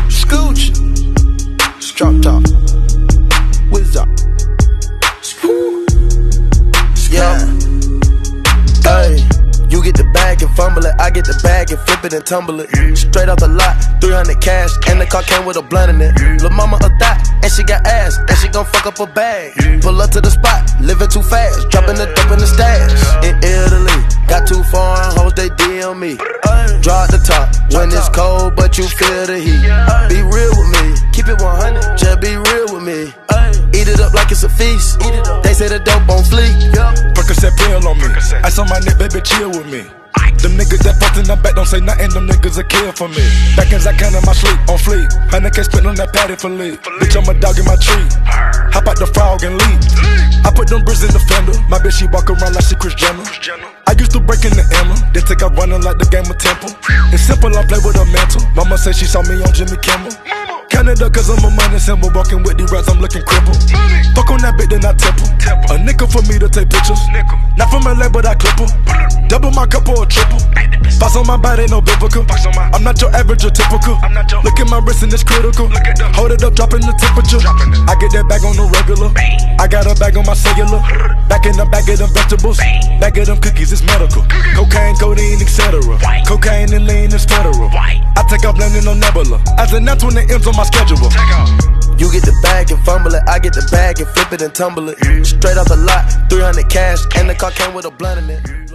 Scooch, drop top, whiz up. Yeah, hey, you get the bag and fumble it, I get the bag and flip it and tumble it. Straight off the lot, 300 cash, and the car came with a blunt in it. Lil' mama a thot, and she got ass, and she gon' fuck up her bag. Pull up to the spot, living too fast, dropping the dope in the stash. In Italy, got too foreign hoes, they DM me. Draw at the top, when it's cold, but you feel the heat. Be real with me, keep it 100, just be real with me. Eat it up like it's a feast, they say the dope on fleek. Percocet pill on me, ice on my neck, baby, chill with me. Them niggas that fucked in the back don't say nothing, them niggas a kill for me. Back as I can in my sleep, on fleek. 100K spent on that patty for lead. Bitch, I'm a dog in my tree. Hop out the frog and leap. I put them bricks in the fender. My bitch, she walk around like she Kris Jenner. I used to break in the Emma, then take off running like the game of Temple. It's simple, I play with a mantle. Mama say she saw me on Jimmy Kimmel. Canada, cause I'm a money symbol. Walking with these rats, I'm looking crippled. Fuck on that bitch, then I temple. A nickel for me to take pictures. Not from LA, but I clip her. Double my cup or a triple. Box on my body, no biblical. I'm not your average or typical. Look at my wrist and it's critical. Hold it up, dropping the temperature. I get that bag on the regular. I got a bag on my cellular. Back in the bag of them vegetables. Bag of them cookies, it's medical. Cocaine, codeine, etc. Cocaine and lean is federal. I take off landing on Nebula. As an that's when the M's on my schedule. You get the bag and fumble it, I get the bag and flip it and tumble it. Straight off the lot, 300 cash, and the car came with a blunt in it.